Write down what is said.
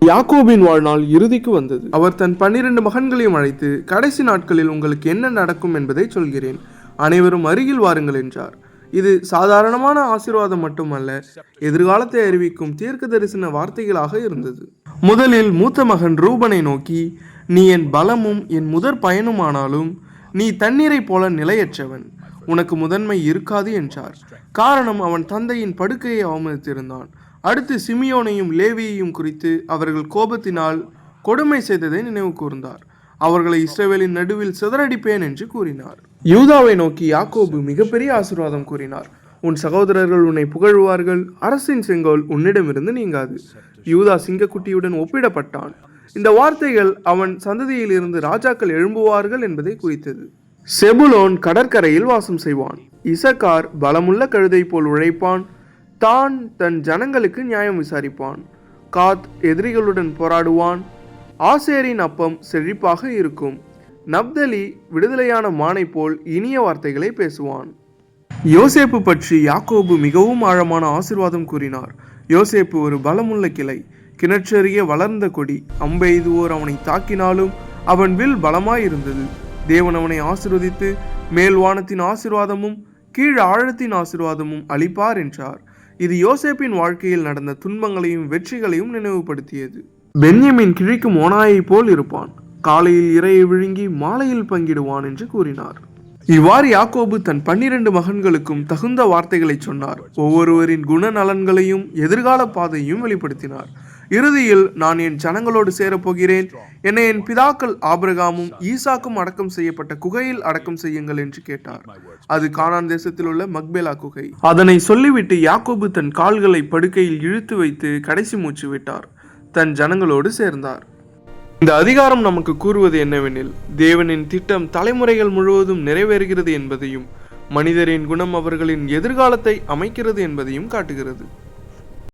யாக்கோபின் வாழ்நாள் இறுதிக்கு வந்தது. அவர் தன் 12 மகன்களையும் அழைத்து, கடைசி நாட்களில் உங்களுக்கு என்ன நடக்கும் என்பதை சொல்கிறேன், அனைவரும் அருகில் வாருங்கள் என்றார். இது சாதாரணமான ஆசீர்வாதம் மட்டுமல்ல, எதிர்காலத்தை அறிவிக்கும் தீர்க்க தரிசன வார்த்தைகளாக இருந்தது. முதலில் மூத்த மகன் ரூபனை நோக்கி, நீ என் பலமும் என் முதற் பயனுமானாலும் நீ தண்ணீரைப் போல நிலையற்றவன், உனக்கு முதன்மை இருக்காது என்றார். காரணம், அவன் தந்தையின் படுக்கையை அவமதித்திருந்தான். அடுத்து சிமியோனையும் லேவியையும் குறித்து அவர்கள் கோபத்தினால் கொடுமை செய்ததை நினைவு கூர்ந்தார். அவர்களை இஸ்ரவேலின் நடுவில் சிதறடிப்பேன் என்று கூறினார். யூதாவை நோக்கி யாக்கோபு மிகப்பெரிய ஆசீர்வாதம் கூறினார். உன் சகோதரர்கள் உன்னை புகழ்வார்கள், அரசின் செங்கோல் உன்னிடமிருந்து நீங்காது. யூதா சிங்கக்குட்டியுடன் ஒப்பிடப்பட்டான். இந்த வார்த்தைகள் அவன் சந்ததியில் இருந்து ராஜாக்கள் எழும்புவார்கள் என்பதை குறித்தது. செபுலோன் கடற்கரையில் வாசம் செய்வான். இசக்கார் பலமுள்ள கழுதை போல் உழைப்பான். தான் தன் ஜனங்களுக்கு நியாயம் விசாரிப்பான். காத் எதிரிகளுடன் போராடுவான். ஆசேரின் அப்பம் செழிப்பாக இருக்கும். நப்தலி விடுதலையான மானை போல் இனிய வார்த்தைகளை பேசுவான். யோசேப்பு பற்றி யாக்கோபு மிகவும் ஆழமான ஆசீர்வாதம் கூறினார். யோசேப்பு ஒரு பலமுள்ள கிளை, கிணற்றறிய வளர்ந்த கொடி. அம்பெய்துவோர் அவனை தாக்கினாலும் அவன் வில் பலமாயிருந்தது. தேவன் அவனை ஆசீர்வதித்து மேல் வானத்தின் ஆசீர்வாதமும் கீழ் ஆழத்தின் ஆசீர்வாதமும் அளிப்பார் என்றார். இது யோசேப்பின் வாழ்க்கையில் நடந்த துன்பங்களையும் வெற்றிகளையும் நினைவுபடுத்தியது. பென்யமின் கிழிக்கும் ஓநாயை போல் இருப்பான். காலையில் இரையை விழுங்கி மாலையில் பங்கிடுவான் என்று கூறினார். இவ்வாறு யாக்கோபு தன் 12 மகன்களுக்கும் தகுந்த வார்த்தைகளை சொன்னார். ஒவ்வொருவரின் குணநலன்களையும் எதிர்கால பாதையும் வெளிப்படுத்தினார். இறுதியில், நான் என் ஜனங்களோடு சேரப்போகிறேன், என்னை என் பிதாக்கள் ஆபிரகாமும் ஈசாக்கும் அடக்கம் செய்யப்பட்ட குகையில் அடக்கம் செய்யுங்கள் என்று கேட்டார். அது கானான் தேசத்தில் உள்ள மக்பேலா குகை. அதனை சொல்லிவிட்டு யாக்கோபு தன் கால்களை படுக்கையில் இழுத்து வைத்து கடைசி மூச்சு விட்டார். தன் ஜனங்களோடு சேர்ந்தார். இந்த அதிகாரம் நமக்கு கூறுவது என்னவெனில், தேவனின் திட்டம் தலைமுறைகள் முழுவதும் நிறைவேறுகிறது என்பதையும், மனிதரின் குணம் அவர்களின் எதிர்காலத்தை அமைக்கிறது என்பதையும் காட்டுகிறது.